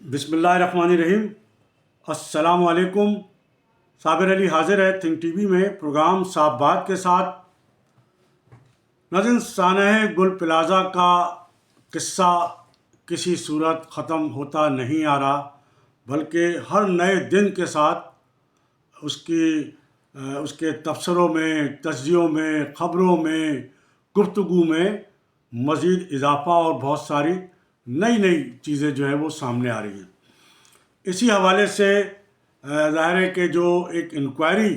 بسم اللہ الرحمن الرحیم۔ السلام علیکم۔ صابر علی حاضر ہے تھنک ٹی وی میں پروگرام صاحب بات کے ساتھ۔ ناظرین، سانحہ گل پلازہ کا قصہ کسی صورت ختم ہوتا نہیں آ رہا، بلکہ ہر نئے دن کے ساتھ اس کے تبصروں میں، تجزیوں میں، خبروں میں، گفتگو میں مزید اضافہ اور بہت ساری نئی چیزیں جو ہیں وہ سامنے آ رہی ہیں۔ اسی حوالے سے ظاہر ہے کہ جو ایک انکوائری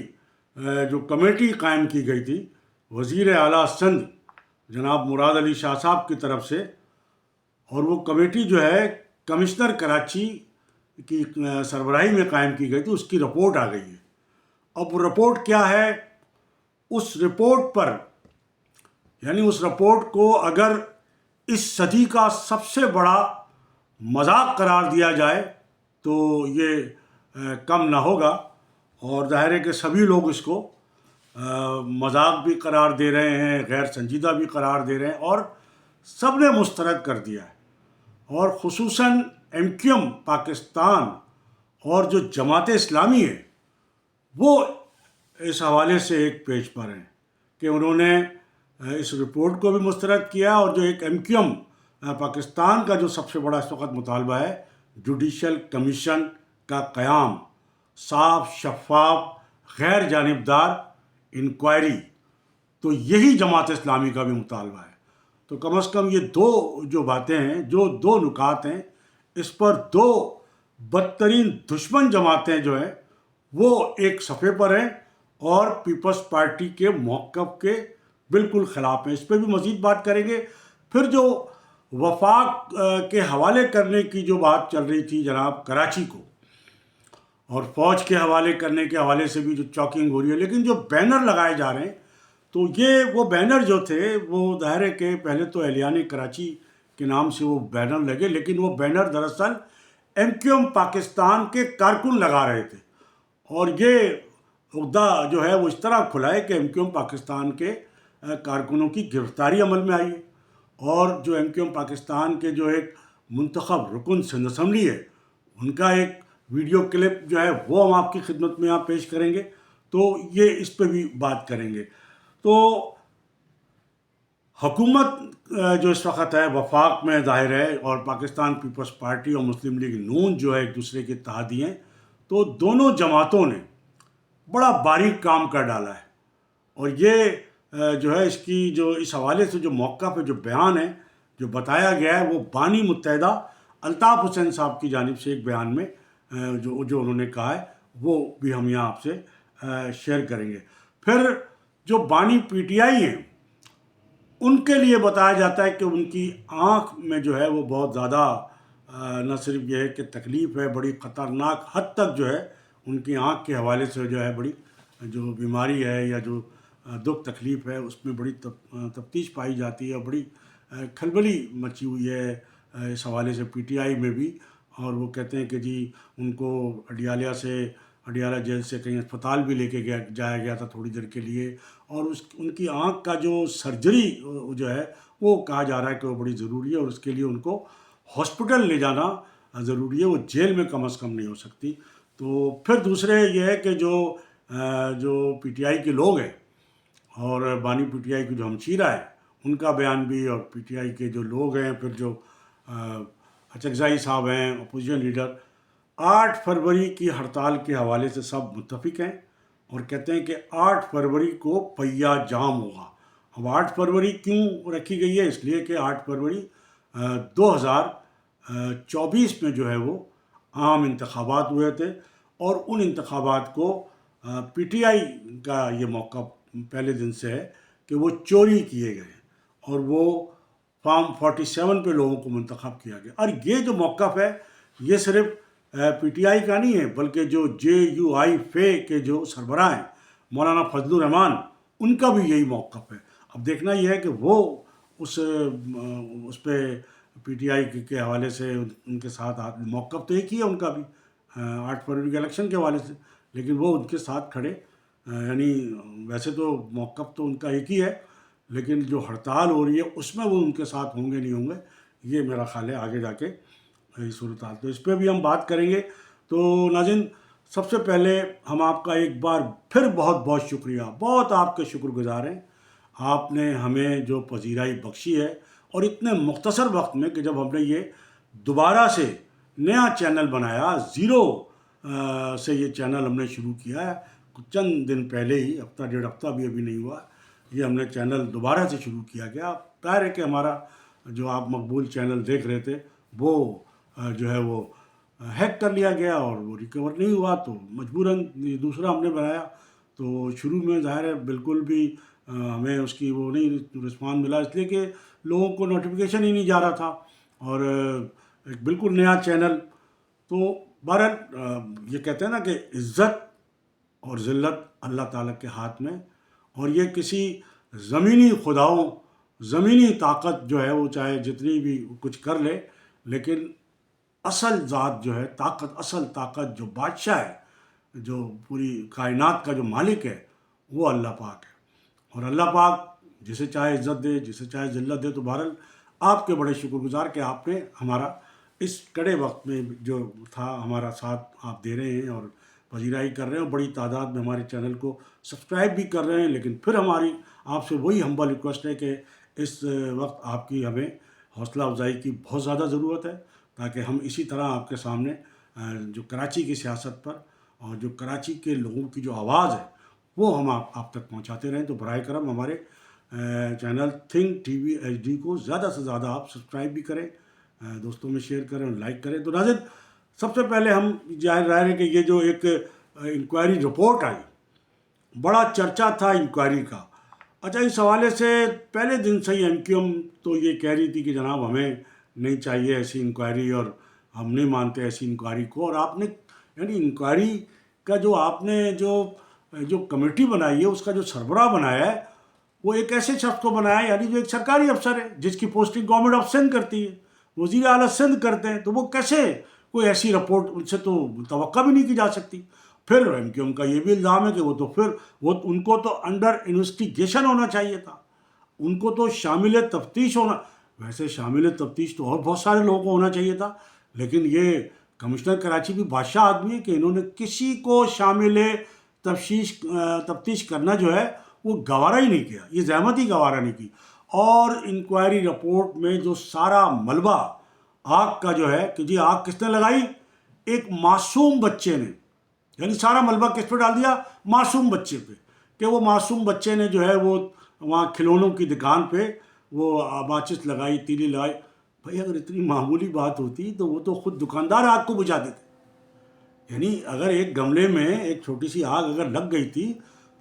جو کمیٹی قائم کی گئی تھی وزیر اعلیٰ سندھ جناب مراد علی شاہ صاحب کی طرف سے، اور وہ کمیٹی جو ہے کمشنر کراچی کی سربراہی میں قائم کی گئی تھی، اس کی رپورٹ آ گئی ہے۔ اب وہ رپورٹ کیا ہے؟ اس رپورٹ پر، یعنی اس رپورٹ کو اگر اس صدی کا سب سے بڑا مذاق قرار دیا جائے تو یہ کم نہ ہوگا، اور ظاہر ہے کہ سبھی لوگ اس کو مذاق بھی قرار دے رہے ہیں، غیر سنجیدہ بھی قرار دے رہے ہیں، اور سب نے مسترد کر دیا ہے۔ اور خصوصاً ایم کیو ایم پاکستان اور جو جماعت اسلامی ہے وہ اس حوالے سے ایک پیج پر ہیں کہ انہوں نے اس رپورٹ کو بھی مسترد کیا، اور جو ایک ایم کیو ایم پاکستان کا جو سب سے بڑا اس وقت مطالبہ ہے جوڈیشل کمیشن کا قیام، صاف، شفاف، غیر جانبدار انکوائری، تو یہی جماعت اسلامی کا بھی مطالبہ ہے۔ تو کم از کم یہ دو جو باتیں ہیں، جو دو نکات ہیں، اس پر دو بدترین دشمن جماعتیں جو ہیں وہ ایک صفحے پر ہیں اور پیپلز پارٹی کے موقف کے بالکل خلاف ہیں۔ اس پہ بھی مزید بات کریں گے۔ پھر جو وفاق کے حوالے کرنے کی جو بات چل رہی تھی جناب کراچی کو، اور فوج کے حوالے کرنے کے حوالے سے بھی جو چاکنگ ہو رہی ہے، لیکن جو بینر لگائے جا رہے ہیں، تو یہ وہ بینر جو تھے وہ ظاہر ہے کہ پہلے تو اہلیان کراچی کے نام سے وہ بینر لگے، لیکن وہ بینر دراصل ایم کیو ایم پاکستان کے کارکن لگا رہے تھے، اور یہ عقدہ جو ہے وہ اس طرح کھلا ہے کہ ایم کیو ایم پاکستان کے کارکنوں کی گرفتاری عمل میں آئی ہے، اور جو ایم کیو ایم پاکستان کے جو ایک منتخب رکن سندھ اسمبلی ہے ان کا ایک ویڈیو کلپ جو ہے وہ ہم آپ کی خدمت میں یہاں پیش کریں گے، تو یہ اس پہ بھی بات کریں گے۔ تو حکومت جو اس وقت ہے وفاق میں ظاہر ہے، اور پاکستان پیپلز پارٹی اور مسلم لیگ نون جو ہے ایک دوسرے کے اتحادی ہیں، تو دونوں جماعتوں نے بڑا باریک کام کر ڈالا ہے، اور یہ جو ہے اس کی جو اس حوالے سے جو موقف ہے، جو بیان ہے جو بتایا گیا ہے، وہ بانی متحدہ الطاف حسین صاحب کی جانب سے ایک بیان میں جو انہوں نے کہا ہے وہ بھی ہم یہاں آپ سے شیئر کریں گے۔ پھر جو بانی پی ٹی آئی ہیں ان کے لیے بتایا جاتا ہے کہ ان کی آنکھ میں جو ہے وہ بہت زیادہ نہ صرف یہ ہے کہ تکلیف ہے، بڑی خطرناک حد تک جو ہے ان کی آنکھ کے حوالے سے جو ہے بڑی جو بیماری ہے یا جو دکھ تکلیف ہے اس میں بڑی تفتیش پائی جاتی ہے، اور بڑی کھلبلی مچی ہوئی ہے اس حوالے سے پی ٹی آئی میں بھی۔ اور وہ کہتے ہیں کہ جی ان کو اڈیالہ جیل سے کہیں اسپتال بھی لے کے جایا گیا تھا تھوڑی دیر کے لیے، اور ان کی آنکھ کا جو سرجری جو ہے وہ کہا جا رہا ہے کہ وہ بڑی ضروری ہے، اور اس کے لیے ان کو ہاسپٹل لے جانا ضروری ہے، وہ جیل میں کم از کم نہیں ہو سکتی۔ تو پھر دوسرے یہ ہے کہ جو پی ٹی آئی کے لوگ ہیں اور بانی پی ٹی آئی کی جو ہمشیرہ ہے ان کا بیان بھی، اور پی ٹی آئی کے جو لوگ ہیں، پھر جو اچکزائی صاحب ہیں اپوزیشن لیڈر، 8 فروری کی ہڑتال کے حوالے سے سب متفق ہیں، اور کہتے ہیں کہ 8 فروری کو پہیہ جام ہوگا۔ اب 8 فروری کیوں رکھی گئی ہے؟ اس لیے کہ 8 فروری 2024 میں جو ہے وہ عام انتخابات ہوئے تھے، اور ان انتخابات کو پی ٹی آئی کا یہ موقف پہلے دن سے ہے کہ وہ چوری کیے گئے، اور وہ فارم 47 پہ لوگوں کو منتخب کیا گیا۔ اور یہ جو موقف ہے یہ صرف پی ٹی آئی کا نہیں ہے، بلکہ جو جے یو آئی فے کے جو سربراہ ہیں مولانا فضل الرحمان، ان کا بھی یہی موقف ہے۔ اب دیکھنا یہ ہے کہ وہ اس پہ پی ٹی آئی کے حوالے سے ان کے ساتھ موقف تو ایک ہی ہے ان کا بھی 8 فروری کے الیکشن کے حوالے سے، لیکن وہ ان کے ساتھ کھڑے، یعنی ویسے تو موقف تو ان کا ایک ہی ہے، لیکن جو ہڑتال ہو رہی ہے اس میں وہ ان کے ساتھ ہوں گے نہیں ہوں گے، یہ میرا خیال ہے آگے جا کے یہی صورتحال، تو اس پہ بھی ہم بات کریں گے۔ تو ناظرین، سب سے پہلے ہم آپ کا ایک بار پھر بہت بہت شکریہ، بہت آپ کے شکر گزار ہیں۔ آپ نے ہمیں جو پذیرائی بخشی ہے، اور اتنے مختصر وقت میں کہ جب ہم نے یہ دوبارہ سے نیا چینل بنایا، زیرو سے یہ چینل ہم نے شروع کیا ہے، چند دن پہلے ہی، ہفتہ ڈیڑھ ہفتہ بھی ابھی نہیں ہوا، یہ ہم نے چینل دوبارہ سے شروع کیا گیا۔ ظاہر ہے کہ ہمارا جو آپ مقبول چینل دیکھ رہے تھے وہ جو ہے وہ ہیک کر لیا گیا اور وہ ریکور نہیں ہوا، تو مجبوراً یہ دوسرا ہم نے بنایا۔ تو شروع میں ظاہر ہے بالکل بھی ہمیں اس کی وہ نہیں رسپانس ملا، اس لیے کہ لوگوں کو نوٹیفیکیشن ہی نہیں جا رہا تھا، اور ایک بالکل نیا چینل۔ تو بہرحال یہ کہتے ہیں نا کہ عزت اور ذلت اللہ تعالیٰ کے ہاتھ میں، اور یہ کسی زمینی خداؤں، زمینی طاقت جو ہے وہ چاہے جتنی بھی کچھ کر لے، لیکن اصل ذات جو ہے، طاقت، اصل طاقت جو بادشاہ ہے، جو پوری کائنات کا جو مالک ہے، وہ اللہ پاک ہے۔ اور اللہ پاک جسے چاہے عزت دے، جسے چاہے ذلت دے۔ تو بہرحال آپ کے بڑے شکر گزار کہ آپ نے ہمارا اس کڑے وقت میں جو تھا ہمارا ساتھ آپ دے رہے ہیں، اور پذیرائی کر رہے ہیں، اور بڑی تعداد میں ہمارے چینل کو سبسکرائب بھی کر رہے ہیں۔ لیکن پھر ہماری آپ سے وہی ہمبل ریکویسٹ ہے کہ اس وقت آپ کی ہمیں حوصلہ افزائی کی بہت زیادہ ضرورت ہے، تاکہ ہم اسی طرح آپ کے سامنے جو کراچی کی سیاست پر اور جو کراچی کے لوگوں کی جو آواز ہے وہ ہم آپ تک پہنچاتے رہیں۔ تو براہ کرم ہمارے channel Think T V H D کو زیادہ سے زیادہ آپ سبسکرائب بھی کریں، دوستوں میں شیئر کریں اور لائک کریں۔ تو ناظرین، سب سے پہلے ہم ظاہر ہے کہ یہ جو ایک انکوائری رپورٹ آئی، بڑا چرچا تھا انکوائری کا۔ اچھا، اس حوالے سے پہلے دن سے ہی ایم کیو ایم تو یہ کہہ رہی تھی کہ جناب ہمیں نہیں چاہیے ایسی انکوائری، اور ہم نہیں مانتے ایسی انکوائری کو۔ اور آپ نے یعنی انکوائری کا جو آپ نے جو کمیٹی بنائی ہے، اس کا جو سربراہ بنایا ہے، وہ ایک ایسے شخص کو بنایا ہے، یعنی جو ایک سرکاری افسر ہے، جس کی پوسٹنگ گورنمنٹ آف سندھ کرتی ہے، وزیر اعلیٰ سندھ کرتے ہیں، تو وہ کیسے کوئی ایسی رپورٹ ان سے تو توقع بھی نہیں کی جا سکتی۔ پھر ایم کیو ایم کا یہ بھی الزام ہے کہ وہ ان کو تو انڈر انویسٹیگیشن ہونا چاہیے تھا، ان کو تو شامل تفتیش ہونا، ویسے شامل تفتیش تو اور بہت سارے لوگوں کو ہونا چاہیے تھا، لیکن یہ کمشنر کراچی بھی بادشاہ آدمی ہے کہ انہوں نے کسی کو شامل تفتیش کرنا جو ہے وہ گوارا ہی نہیں کیا، یہ زحمت ہی گوارا نہیں کی۔ اور انکوائری رپورٹ میں جو سارا ملبہ آگ کا جو ہے کہ جی آگ کس نے لگائی، ایک معصوم بچے نے، یعنی سارا ملبہ کس پہ ڈال دیا، معصوم بچے پہ، کہ وہ معصوم بچے نے جو ہے وہ وہاں کھلونوں کی دکان پہ وہ ماچس لگائی، تیلی لگائی۔ بھائی اگر اتنی معمولی بات ہوتی تو وہ تو خود دکاندار آگ کو بجھا دیتے، یعنی اگر ایک گملے میں ایک چھوٹی سی آگ اگر لگ گئی تھی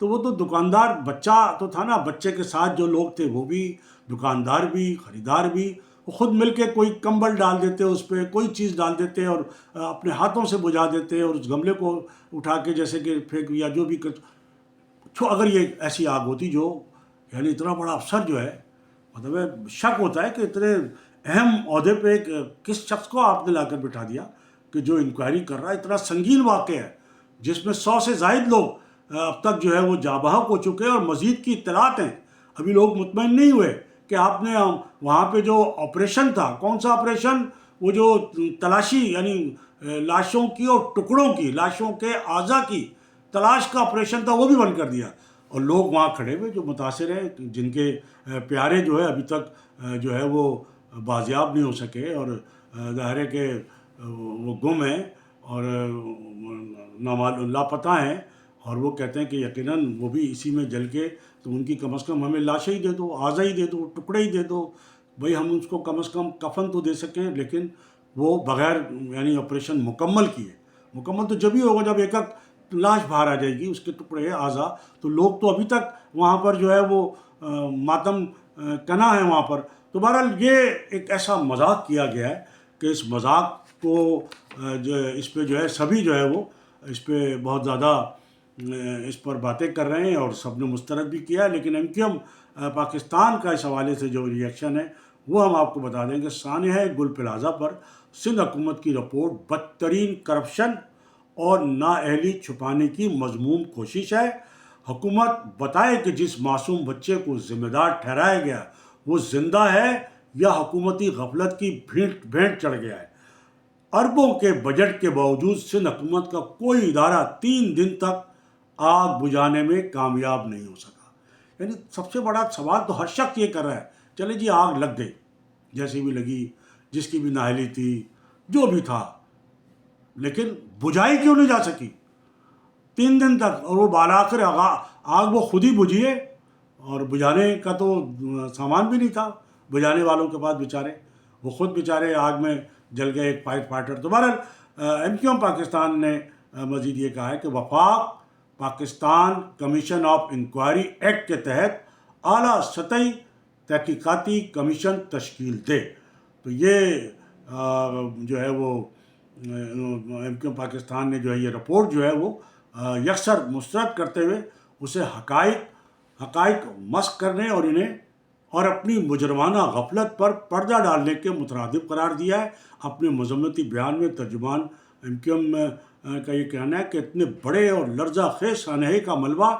تو وہ تو دکاندار، بچہ تو تھا نا، بچے کے ساتھ جو لوگ تھے وہ بھی، دکاندار بھی، خریدار بھی، وہ خود مل کے کوئی کمبل ڈال دیتے اس پہ، کوئی چیز ڈال دیتے اور اپنے ہاتھوں سے بجھا دیتے، اور اس گملے کو اٹھا کے جیسے کہ پھینک یا جو بھی اگر یہ ایسی آگ ہوتی جو یعنی اتنا بڑا افسر جو ہے، مطلب شک ہوتا ہے کہ اتنے اہم عہدے پہ کس شخص کو آپ نے لا کر بٹھا دیا کہ جو انکوائری کر رہا ہے۔ اتنا سنگین واقعہ ہے جس میں 100 سے زائد لوگ اب تک جو ہے وہ جاں بحق ہو چکے ہیں، اور مزید کی اطلاعات ہیں۔ ابھی لوگ مطمئن نہیں ہوئے کہ آپ نے وہاں پہ جو آپریشن تھا، کون سا آپریشن، وہ جو تلاشی یعنی لاشوں کی اور ٹکڑوں کی، لاشوں کے اعضاء کی تلاش کا آپریشن تھا، وہ بھی بند کر دیا۔ اور لوگ وہاں کھڑے ہوئے جو متاثر ہیں، جن کے پیارے جو ہے ابھی تک جو ہے وہ بازیاب نہیں ہو سکے، اور ظاہر ہے کہ وہ گم ہیں اور لاپتہ ہیں، اور وہ کہتے ہیں کہ یقیناً وہ بھی اسی میں جل کے، تو ان کی کم از کم ہمیں لاشیں ہی دے دو، اعضاء ہی دے دو، ٹکڑے ہی دے دو، بھئی ہم اس کو کم از کم کفن تو دے سکیں۔ لیکن وہ بغیر یعنی آپریشن مکمل کیے، مکمل تو جب ہی ہوگا جب ایک ایک لاش باہر آ جائے گی، اس کے ٹکڑے اعضاء، تو لوگ تو ابھی تک وہاں پر جو ہے وہ ماتم کنا ہے وہاں پر۔ تو بہرحال یہ ایک ایسا مذاق کیا گیا ہے کہ اس مذاق کو اس پہ جو ہے سبھی جو ہے وہ اس پہ بہت زیادہ اس پر باتیں کر رہے ہیں، اور سب نے مسترد بھی کیا ہے۔ لیکن ایم کیو ایم پاکستان کا اس حوالے سے جو ریئیکشن ہے وہ ہم آپ کو بتا دیں کہ سانحہ گل پلازہ پر سندھ حکومت کی رپورٹ بدترین کرپشن اور نااہلی چھپانے کی مذموم کوشش ہے۔ حکومت بتائے کہ جس معصوم بچے کو ذمہ دار ٹھہرایا گیا وہ زندہ ہے یا حکومتی غفلت کی بھینٹ چڑھ گیا ہے۔ اربوں کے بجٹ کے باوجود سندھ حکومت کا کوئی ادارہ 3 دن تک آگ بجھانے میں کامیاب نہیں ہو سکا. یعنی سب سے بڑا سوال تو ہر شخص یہ کر رہا ہے، چلے جی آگ لگ گئی، جیسی بھی لگی، جس کی بھی نااہلی تھی، جو بھی تھا، لیکن بجھائی کیوں نہیں جا سکی 3 دن تک؟ اور وہ بالآخر آگ وہ خود ہی بجھی ہے، اور بجھانے کا تو سامان بھی نہیں تھا بجھانے والوں کے پاس، بیچارے وہ خود بیچارے آگ میں جل گئے، ایک فائر فائٹر. تو بہرحال ایم کیو ایم پاکستان نے مزید یہ کہا ہے کہ وفاق Pakistan commission of inquiry act کے تحت اعلیٰ سطحی تحقیقاتی کمیشن تشکیل دے. تو یہ جو ہے وہ ایم کیو ایم پاکستان نے جو ہے یہ رپورٹ جو ہے وہ یکسر مسترد کرتے ہوئے اسے حقائق مسخ کرنے اور اپنی مجرمانہ غفلت پر پردہ ڈالنے کے مترادف قرار دیا ہے. اپنے مذمتی بیان میں ترجمان ایم کیو ایم کا یہ کہنا ہے کہ اتنے بڑے اور لرزہ خیز سانحے کا ملبہ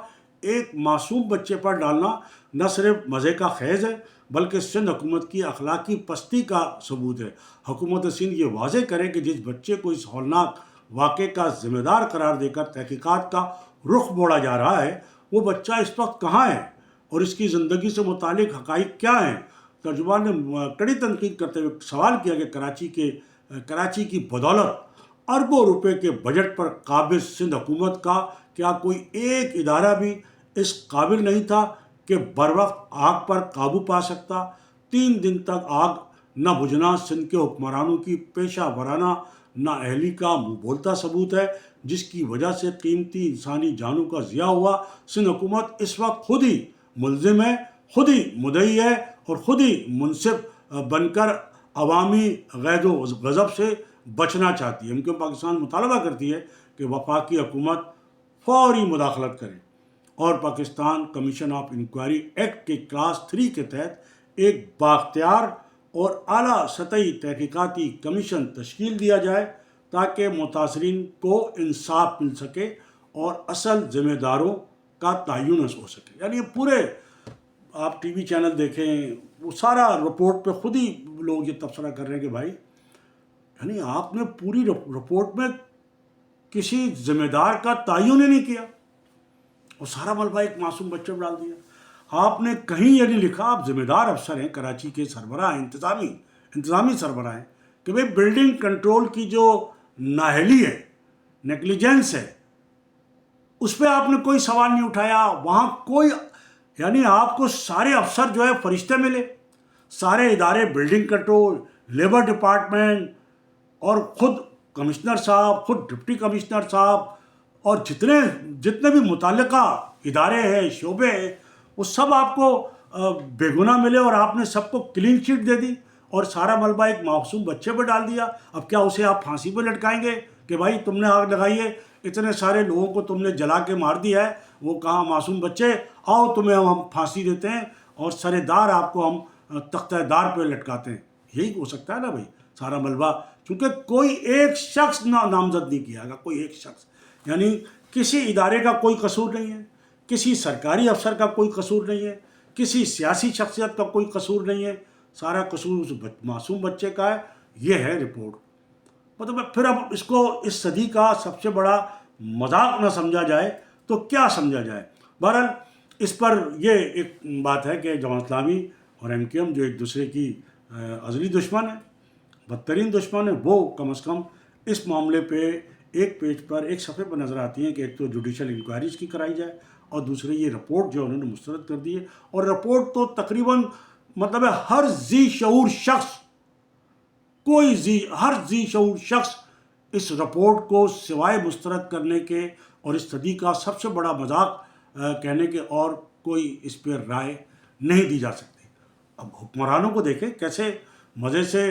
ایک معصوم بچے پر ڈالنا نہ صرف مزے کا خیز ہے بلکہ سندھ حکومت کی اخلاقی پستی کا ثبوت ہے. حکومت سندھ یہ واضح کرے کہ جس بچے کو اس ہولناک واقعے کا ذمہ دار قرار دے کر تحقیقات کا رخ موڑا جا رہا ہے، وہ بچہ اس وقت کہاں ہے اور اس کی زندگی سے متعلق حقائق کیا ہیں. ترجمان نے کڑی تنقید کرتے ہوئے سوال کیا کہ کراچی کی بدولت اربوں روپے کے بجٹ پر قابض سندھ حکومت کا کیا کوئی ایک ادارہ بھی اس قابل نہیں تھا کہ بروقت آگ پر قابو پا سکتا. 3 دن تک آگ نہ بجھنا سندھ کے حکمرانوں کی پیشہ ورانہ نااہلی کا منہ بولتا ثبوت ہے، جس کی وجہ سے قیمتی انسانی جانوں کا ضیاع ہوا. سندھ حکومت اس وقت خود ہی ملزم ہے، خود ہی مدعی ہے اور خود ہی منصف بن کر عوامی غیظ و غضب سے بچنا چاہتی ہے. کیونکہ پاکستان مطالبہ کرتی ہے کہ وفاقی حکومت فوری مداخلت کرے اور Pakistan commission of inquiry act کے کلاس 3 کے تحت ایک بااختیار اور اعلیٰ سطحی تحقیقاتی کمیشن تشکیل دیا جائے تاکہ متاثرین کو انصاف مل سکے اور اصل ذمہ داروں کا تعین ہو سکے. یعنی یہ پورے آپ ٹی وی چینل دیکھیں، وہ سارا رپورٹ پہ خود ہی لوگ یہ تبصرہ کر رہے ہیں کہ بھائی یعنی آپ نے پوری رپورٹ میں کسی ذمہ دار کا تعین ہی نہیں کیا اور سارا ملبہ ایک معصوم بچے پر ڈال دیا. آپ نے کہیں یہ نہیں لکھا، آپ ذمہ دار افسر ہیں، کراچی کے سربراہ ہیں، انتظامی سربراہ ہیں، کہ بھئی بلڈنگ کنٹرول کی جو نااہلی ہے، نیگلیجنس ہے، اس پہ آپ نے کوئی سوال نہیں اٹھایا. وہاں کوئی یعنی آپ کو سارے افسر جو ہے فرشتے ملے، سارے ادارے، بلڈنگ کنٹرول، لیبر ڈپارٹمنٹ اور خود کمشنر صاحب، خود ڈپٹی کمشنر صاحب اور جتنے بھی متعلقہ ادارے ہیں، شعبے ہیں، وہ سب آپ کو بے گناہ ملے اور آپ نے سب کو کلین چٹ دے دی اور سارا ملبہ ایک معصوم بچے پہ ڈال دیا. اب کیا اسے آپ پھانسی پہ لٹکائیں گے کہ بھائی تم نے آگ لگائی ہے، اتنے سارے لوگوں کو تم نے جلا کے مار دیا ہے، وہ کہاں معصوم بچے، آؤ تمہیں ہم پھانسی دیتے ہیں اور سر دار آپ کو ہم تختہ دار پہ لٹکاتے ہیں. یہی ہو سکتا ہے نا بھائی سارا ملبہ، چونکہ کوئی ایک شخص نامزد نہیں کیا گا، کوئی ایک شخص، یعنی کسی ادارے کا کوئی قصور نہیں ہے، کسی سرکاری افسر کا کوئی قصور نہیں ہے، کسی سیاسی شخصیت کا کوئی قصور نہیں ہے، سارا قصور اس معصوم بچے کا ہے. یہ ہے رپورٹ. مطلب پھر اب اس کو اس صدی کا سب سے بڑا مذاق نہ سمجھا جائے تو کیا سمجھا جائے. بہرحال اس پر یہ ایک بات ہے کہ جماعت اسلامی اور ایم کیو ایم جو ایک دوسرے کی ازلی دشمن ہے، بدترین دشمن ہے، وہ کم از کم اس معاملے پہ ایک پیج پر، ایک صفحے پر نظر آتی ہیں کہ ایک تو جوڈیشل انکوائریز کی کرائی جائے اور دوسرے یہ رپورٹ جو انہوں نے مسترد کر دی ہے. اور رپورٹ تو تقریباً مطلب ہے ہر ذی شعور شخص اس رپورٹ کو سوائے مسترد کرنے کے اور اس صدی کا سب سے بڑا مذاق کہنے کے اور کوئی اس پہ رائے نہیں دی جا سکتی. اب حکمرانوں کو دیکھیں کیسے مزے سے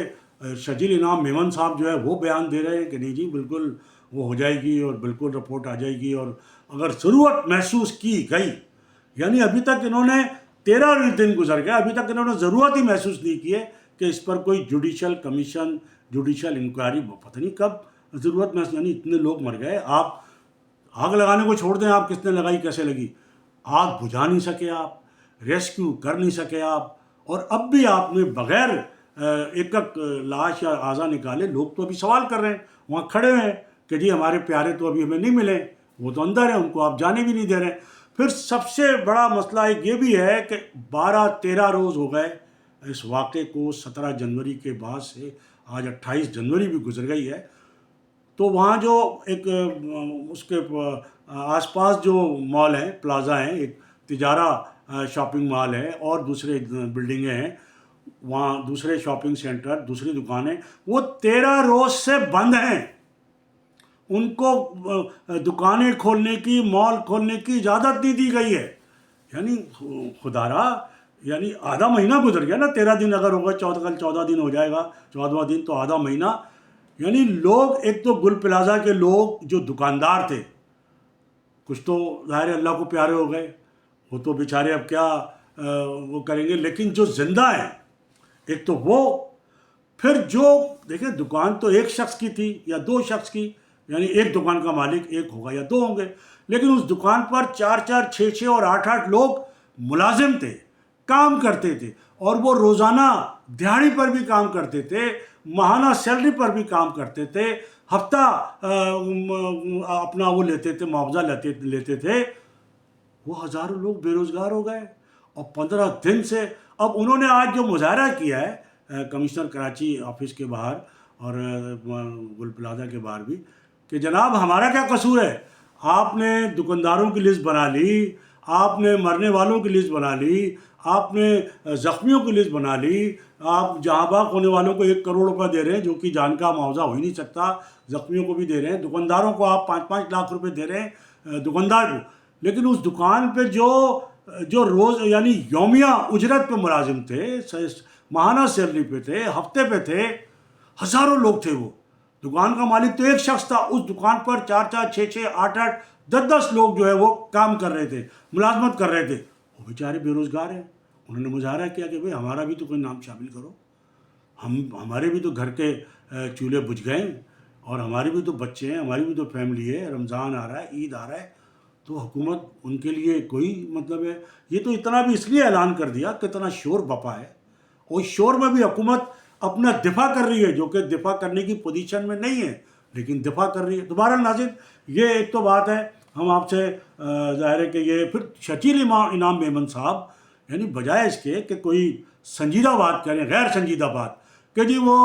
شجیل انعام میمن صاحب جو ہے وہ بیان دے رہے ہیں کہ نہیں جی بالکل وہ ہو جائے گی اور بالکل رپورٹ آ جائے گی، اور اگر ضرورت محسوس کی گئی، یعنی ابھی تک انہوں نے 13 دن گزر گیا، ابھی تک انہوں نے ضرورت ہی محسوس نہیں کی ہے کہ اس پر کوئی جوڈیشل کمیشن، جوڈیشل انکوائری، پتہ نہیں کب ضرورت محسوس. یعنی اتنے لوگ مر گئے، آپ آگ لگانے کو چھوڑ دیں، آپ کس نے لگائی، کیسے لگی، آگ بجھا نہیں سکے، آپ ریسکیو کر نہیں سکے آپ، اور اب بھی آپ نے بغیر ایک ایک لاش یا اعضا نکالے. لوگ تو ابھی سوال کر رہے ہیں وہاں کھڑے ہیں کہ جی ہمارے پیارے تو ابھی ہمیں نہیں ملے, وہ تو اندر ہیں, ان کو آپ جانے بھی نہیں دے رہے ہیں. پھر سب سے بڑا مسئلہ ایک یہ بھی ہے کہ 12-13 روز ہو گئے اس واقعے کو. 17 جنوری کے بعد سے آج 28 جنوری بھی گزر گئی ہے. تو وہاں جو ایک اس کے آس پاس جو مال ہیں, پلازا ہیں, ایک تجارہ شاپنگ مال ہے اور دوسرے بلڈنگیں ہیں, وہاں دوسرے شاپنگ سینٹر, دوسری دکانیں, وہ 13 روز سے بند ہیں. ان کو دکانیں کھولنے کی, مال کھولنے کی اجازت نہیں دی گئی ہے. یعنی خدارا, یعنی آدھا مہینہ گزر گیا نا. 13 دن اگر ہوگا, 14 دن ہو جائے گا, 14واں دن تو آدھا مہینہ. یعنی لوگ, ایک تو گل پلازا کے لوگ جو دکاندار تھے, کچھ تو ظاہر اللہ کو پیارے ہو گئے, وہ تو بیچارے اب کیا وہ کریں گے. لیکن جو زندہ ہیں, ایک تو وہ, پھر جو دیکھیں دکان تو ایک شخص کی تھی یا 2 شخص کی, یعنی ایک دکان کا مالک ایک ہوگا یا 2 ہوں گے, لیکن اس دکان پر 4-4, 6-6 اور 8-8 لوگ ملازم تھے, کام کرتے تھے, اور وہ روزانہ دیہاڑی پر بھی کام کرتے تھے, ماہانہ سیلری پر بھی کام کرتے تھے, ہفتہ اپنا وہ لیتے تھے, معاوضہ لیتے تھے. وہ ہزاروں لوگ بے روزگار ہو گئے. اور 15 دن سے اب انہوں نے آج جو مظاہرہ کیا ہے کمشنر کراچی آفس کے باہر اور گل پلازا کے باہر بھی, کہ جناب ہمارا کیا قصور ہے, آپ نے دکانداروں کی لسٹ بنا لی, آپ نے مرنے والوں کی لسٹ بنا لی, آپ نے زخمیوں کی لسٹ بنا لی, آپ جہاں باغ ہونے والوں کو 1 کروڑ روپے دے رہے ہیں جو کہ جان کا معاوضہ ہو ہی نہیں سکتا, زخمیوں کو بھی دے رہے ہیں, دکانداروں کو آپ 5-5 لاکھ روپے دے رہے ہیں دکاندار کو. لیکن اس دکان پہ جو روز یعنی یومیہ اجرت پہ ملازم تھے, ماہانہ سیلری پہ تھے, ہفتے پہ تھے, ہزاروں لوگ تھے. وہ دکان کا مالک تو ایک شخص تھا, اس دکان پر 4-4, 6-6, 8-8, 10-10 لوگ جو ہے وہ کام کر رہے تھے, ملازمت کر رہے تھے. وہ بیچارے بے روزگار ہیں. انہوں نے مظاہرہ کیا کہ بھئی ہمارا بھی تو کوئی نام شامل کرو, ہمارے بھی تو گھر کے چولہے بجھ گئے, اور ہمارے بھی تو بچے ہیں, ہماری بھی تو فیملی ہے, رمضان آ رہا ہے, عید آ رہا ہے, تو حکومت ان کے لیے کوئی مطلب ہے. یہ تو اتنا بھی اس لیے اعلان کر دیا کہ اتنا شور بپا ہے, اور شور میں بھی حکومت اپنا دفاع کر رہی ہے, جو کہ دفاع کرنے کی پوزیشن میں نہیں ہے, لیکن دفاع کر رہی ہے. دوبارہ ناظرین, یہ ایک تو بات ہے. ہم آپ سے ظاہر ہے کہ یہ پھر شکیل انعام میمن صاحب, یعنی بجائے اس کے کہ کوئی سنجیدہ بات کریں, غیر سنجیدہ بات, کہ جی وہ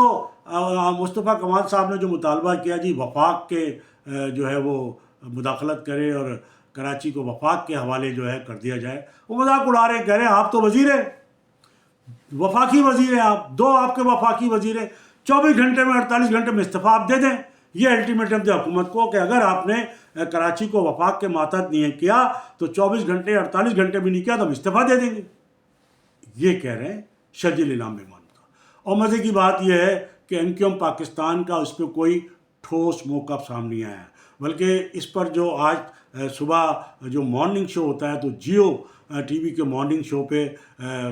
مصطفیٰ کمال صاحب نے جو مطالبہ کیا جی وفاق کے جو ہے وہ مداخلت کرے اور کراچی کو وفاق کے حوالے جو ہے کر دیا جائے, وہ مذاق اڑا رہے ہیں, کہہ رہے ہیں آپ تو وزیر ہیں, وفاقی وزیر ہیں آپ, 2 آپ کے وفاقی وزیر ہیں, 24 گھنٹے میں 48 گھنٹے میں استعفیٰ آپ دے دیں. یہ الٹیمیٹم دے حکومت کو کہ اگر آپ نے کراچی کو وفاق کے ماتحت نہیں کیا تو 24 گھنٹے 48 گھنٹے بھی نہیں کیا تو ہم استعفیٰ دے دیں گے. یہ کہہ رہے ہیں شرجیل انعام میمن کا. اور مزے کی بات یہ ہے کہ MQM پاکستان کا اس پہ کوئی ٹھوس موقف سامنے نہیں آیا, بلکہ اس پر جو آج صبح جو مارننگ شو ہوتا ہے تو جیو ٹی وی کے مارننگ شو پہ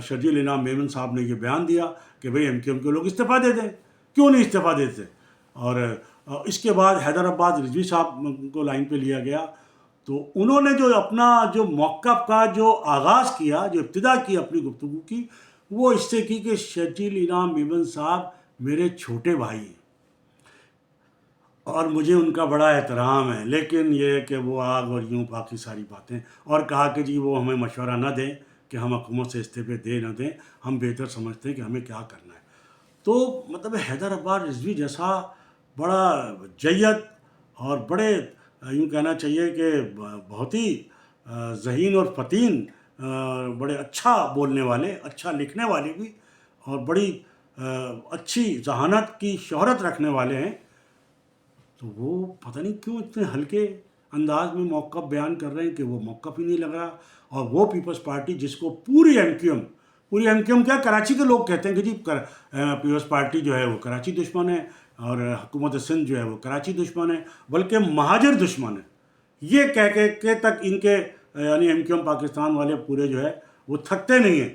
شرجیل انعام میمن صاحب نے یہ بیان دیا کہ بھئی MQM کے لوگ استعفیٰ دے دیں, کیوں نہیں استعفیٰ دیتے. اور اس کے بعد حیدرآباد رضوی صاحب کو لائن پہ لیا گیا, تو انہوں نے جو اپنا جو موقف کا جو آغاز کیا, جو ابتدا کی اپنی گفتگو کی, وہ اس سے کی کہ شرجیل انعام میمن صاحب میرے چھوٹے بھائی ہیں اور مجھے ان کا بڑا احترام ہے, لیکن یہ کہ وہ آگ اور یوں باقی ساری باتیں, اور کہا کہ جی وہ ہمیں مشورہ نہ دیں کہ ہم حکومت سے استعفے دے نہ دیں, ہم بہتر سمجھتے ہیں کہ ہمیں کیا کرنا ہے. تو مطلب حیدرآباد رضوی جیسا بڑا جید اور بڑے یوں کہنا چاہیے کہ بہت ہی ذہین اور فتین, بڑے اچھا بولنے والے, اچھا لکھنے والے بھی, اور بڑی اچھی ذہانت کی شہرت رکھنے والے ہیں, تو وہ پتہ نہیں کیوں اتنے ہلکے انداز میں موقف بیان کر رہے ہیں کہ وہ موقف ہی نہیں لگ رہا. اور وہ پیپلز پارٹی جس کو پوری ایم کیو ایم کیا کراچی کے لوگ کہتے ہیں کہ جی پیپلز پارٹی جو ہے وہ کراچی دشمن ہے, اور حکومت سندھ جو ہے وہ کراچی دشمن ہے, بلکہ مہاجر دشمن ہے, یہ کہہ کے تک ان کے یعنی MQM پاکستان والے پورے جو ہے وہ تھکتے نہیں ہیں.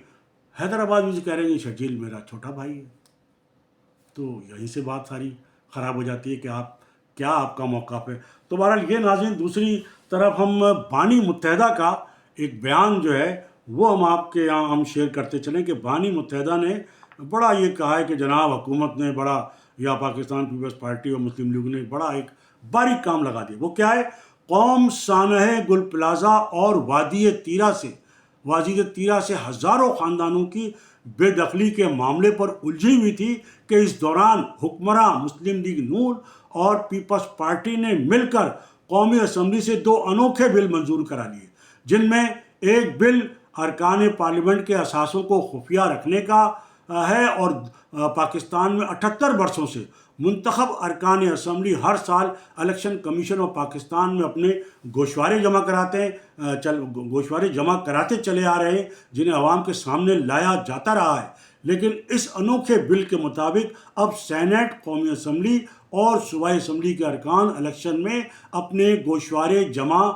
حیدرآباد بھی کہہ رہے ہیں شرجیل میرا چھوٹا بھائی ہے. تو یہیں سے بات ساری خراب ہو جاتی ہے کہ کیا آپ کا موقف ہے. تو بہرحال یہ ناظرین, دوسری طرف ہم بانی متحدہ کا ایک بیان جو ہے وہ ہم آپ کے یہاں ہم شیئر کرتے چلیں کہ بانی متحدہ نے بڑا یہ کہا ہے کہ جناب حکومت نے بڑا، یا پاکستان پیپلز پارٹی اور مسلم لیگ نے بڑا ایک باریک کام لگا دیا. وہ کیا ہے؟ قوم سانحہ گل پلازہ اور وادی تیرہ سے ہزاروں خاندانوں کی بے دخلی کے معاملے پر الجھی ہوئی تھی کہ اس دوران حکمراں مسلم لیگ نون اور پیپلز پارٹی نے مل کر قومی اسمبلی سے 2 انوکھے بل منظور کرا لیے، جن میں ایک بل ارکان پارلیمنٹ کے اثاثوں کو خفیہ رکھنے کا ہے، اور پاکستان میں 78 برسوں سے منتخب ارکان اسمبلی ہر سال الیکشن کمیشن اور پاکستان میں اپنے گوشوارے جمع کراتے چلے آ رہے ہیں، جنہیں عوام کے سامنے لایا جاتا رہا ہے. لیکن اس انوکھے بل کے مطابق اب سینٹ، قومی اسمبلی اور صوبائی اسمبلی کے ارکان الیکشن میں اپنے گوشوارے جمع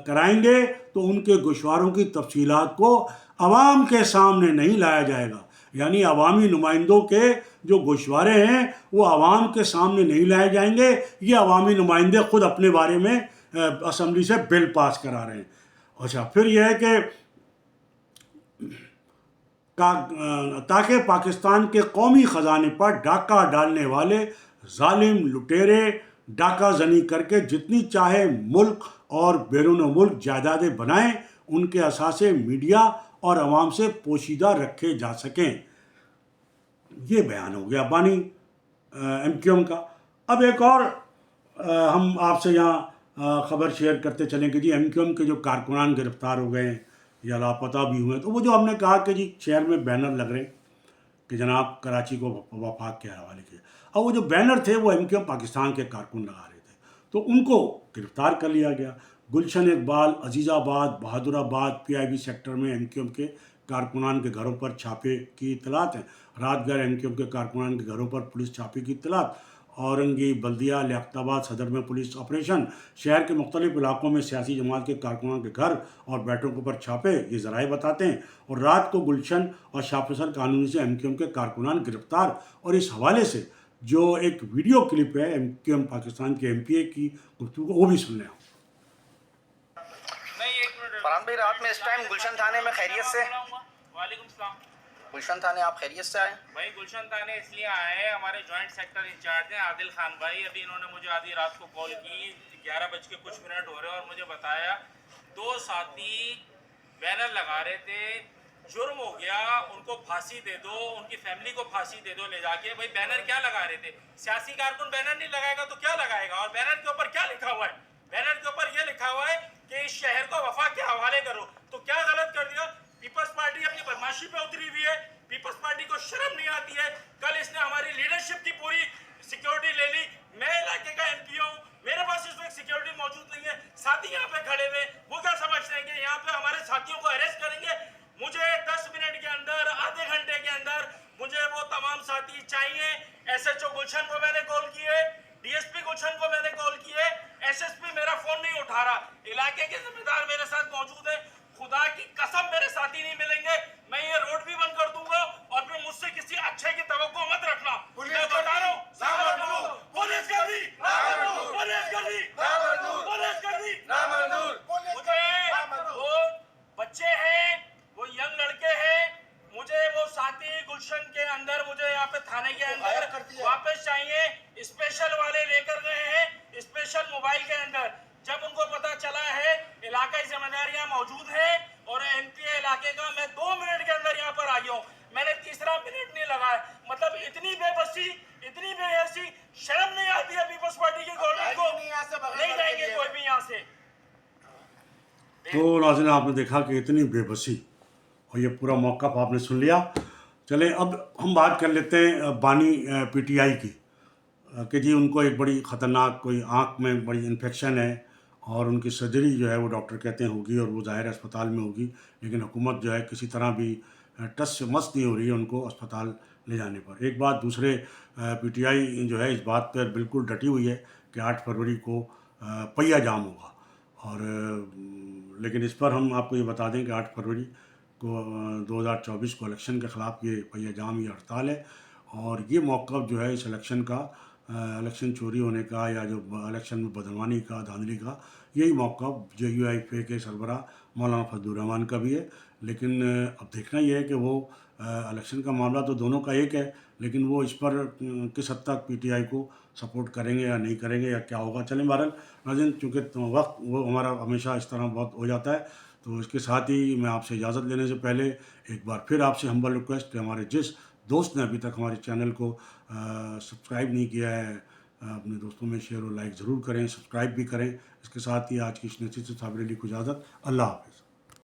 کرائیں گے تو ان کے گوشواروں کی تفصیلات کو عوام کے سامنے نہیں لایا جائے گا. یعنی عوامی نمائندوں کے جو گوشوارے ہیں وہ عوام کے سامنے نہیں لائے جائیں گے، یہ عوامی نمائندے خود اپنے بارے میں اسمبلی سے بل پاس کرا رہے ہیں. اچھا، پھر یہ ہے کہ تاکہ پاکستان کے قومی خزانے پر ڈاکہ ڈالنے والے ظالم لٹیرے ڈاکہ زنی کر کے جتنی چاہے ملک اور بیرون ملک جائیدادیں بنائیں، ان کے اثاثے میڈیا اور عوام سے پوشیدہ رکھے جا سکیں. یہ بیان ہو گیا بانی ایم کیو ایم کا. اب ایک اور ہم آپ سے یہاں خبر شیئر کرتے چلیں کہ جی ایم کیو ایم کے جو کارکنان گرفتار ہو گئے ہیں یا لاپتہ بھی ہوئے ہیں، تو وہ جو ہم نے کہا کہ جی شہر میں بینر لگ رہے کہ جناب کراچی کو وفاق کے حوالے کیا، اور وہ جو بینر تھے وہ ایم کیو ایم پاکستان کے کارکن لگا رہے تھے، تو ان کو گرفتار کر لیا گیا. گلشن اقبال، عزیز آباد، بہادر آباد پی آئی بی سیکٹر میں ایم کیو ایم کے کارکنان کے گھروں پر چھاپے کی اطلاعات ہیں. رات گھر ایم کیو ایم کے کارکنان کے گھروں پر پولیس چھاپے کی اطلاعات. اورنگی، بلدیہ، لیاقت آباد صدر میں پولیس آپریشن. شہر کے مختلف علاقوں میں سیاسی جماعت کے کارکنان کے گھر اور بیٹھکوں پر چھاپے، یہ ذرائع بتاتے ہیں. اور رات کو گلشن اور شاپسر کالونی سے ایم کیو ایم کے کارکنان گرفتار. اور اس حوالے سے جو ایک ویڈیو کلپ ہے ایم کیو ایم پاکستان کے ایم پی اے کی گفتگو، وہ بھی سن لیں. فرحان بھائی، رات میں اس ٹائم گلشن تھانے میں خیریت سے؟ وعلیکم السلام. گلشن تھانے آپ خیریت سے آئے؟ بھائی گلشن تھانے اس لیے آئے ہیں، ہمارے جوائنٹ سیکٹر انچارج ہیں عادل خان بھائی، ابھی انہوں نے مجھے آدھی رات کو کال کی، 11:00 ہو رہے اور مجھے بتایا 2 ساتھی بینر لگا رہے تھے، جرم ہو گیا، ان کو پھانسی دے دو، ان کی فیملی کو پھانسی دے دو لے جا کے. بھائی بینر کیا لگا رہے تھے؟ سیاسی کارکن بینر نہیں لگائے گا تو کیا لگائے گا؟ اور بینر کے اوپر کیا لکھا ہوا ہے؟ بینر کے اوپر یہ لکھا ہوا ہے کہ اس شہر کو وفاق کے حوالے کرو. تو کیا غلط کر دیا؟ پیپلز پارٹی اپنی بدماشی پہ اتری ہوئی ہے. پیپلز پارٹی کو شرم نہیں آتی ہے. کل اس نے ہماری لیڈرشپ کی پوری سیکیورٹی لے لی. میں علاقے کا ایم پی ہوں، میرے پاس اس وقت سیکیورٹی موجود نہیں ہے. ساتھی یہاں پہ کھڑے ہوئے، وہ کیا سمجھتے ہیں کہ یہاں پہ ہمارے ساتھیوں کو اریسٹ کریں گے؟ مجھے 10 منٹ کے اندر، آدھے گھنٹے کے اندر مجھے وہ تمام ساتھی چاہیے. ایس ایچ او گلشن کو میں نے کال کی ہے، ڈی ایس پی گلشن کو میں نے کال کی ہے، ایس ایس پی میرا فون نہیں اٹھا رہا. علاقے کے ذمہ دار میرے ساتھ موجود ہیں. خدا کی قسم میرے ساتھی نہیں ملیں گے، میں یہ روڈ بھی بند کر دوں گا. اور پھر مجھ سے کسی اچھے کی توقع مت رکھنا. میں بتا رہا ہوں، پولیس کر دی، پولیس کر دی، پولیس کر دی. مجھے وہ بچے ہیں، وہ ینگ لڑکے ہیں، مجھے وہ ساتھی گلشن کے اندر، مجھے یہاں پہ تھانے کے اندر واپس چاہیے. اسپیشل والے لے کر گئے ہیں، اسپیشل موبائل کے اندر. جب ان کو پتا چلا ہے علاقائی ذمہ داریاں موجود ہیں اور ایم پی اے علاقے کا، میں 2 منٹ کے اندر یہاں پر آ گیا ہوں. میں نے تیسرا منٹ نہیں لگایا. مطلب اتنی بے بسی، اتنی بے حیثی، شرم نہیں آتی ہے پیپلز پارٹی کی گورنمنٹ کو. نہیں جائیں گے کوئی بھی یہاں سے. تو ناظرین آپ نے دیکھا کہ اتنی بے بسی، اور یہ پورا موقف آپ نے سن لیا. چلیں اب ہم بات کر لیتے ہیں بانی پی ٹی آئی کی، کہ جی ان کو ایک بڑی خطرناک کوئی آنکھ میں بڑی انفیکشن ہے، اور ان کی سرجری جو ہے وہ ڈاکٹر کہتے ہیں ہوگی، اور وہ ظاہر ہے اسپتال میں ہوگی. لیکن حکومت جو ہے کسی طرح بھی ٹس سے مس نہیں ہو رہی ہے ان کو اسپتال لے جانے پر. ایک بات دوسرے پی ٹی آئی جو ہے اس بات پر بالکل ڈٹی ہوئی ہے کہ 8 فروری کو پہیہ جام ہوگا. اور لیکن اس پر ہم آپ کو یہ بتا دیں کہ 8 فروری کو 2024 کو الیکشن کے خلاف یہ پہیہ جام، یہ ہڑتال ہے. اور یہ موقف جو ہے اس الیکشن کا، الیکشن چوری ہونے کا یا جو الیکشن میں بدعنوانی کا، دھاندلی کا، یہی موقف جے یو آئی پی کے سربراہ مولانا فضل الرحمان کا بھی ہے. لیکن اب دیکھنا یہ ہے کہ وہ الیکشن کا معاملہ تو دونوں کا ایک ہے، لیکن وہ اس پر کس حد تک پی ٹی آئی کو سپورٹ کریں گے یا نہیں کریں گے یا کیا ہوگا. چلیں بہرحال ناظرین، چونکہ وقت وہ ہمارا ہمیشہ اس طرح بہت ہو جاتا ہے، تو اس کے ساتھ ہی میں آپ سے اجازت لینے سے پہلے ایک بار پھر آپ سے ہمبل ریکویسٹ کہ ہمارے جس دوست نے ابھی تک ہمارے چینل کو سبسکرائب نہیں کیا ہے، اپنے دوستوں میں شیئر اور لائک ضرور کریں، سبسکرائب بھی کریں. اس کے ساتھ ہی آج کی اس نشست سے صابر علی کو اجازت. اللہ حافظ.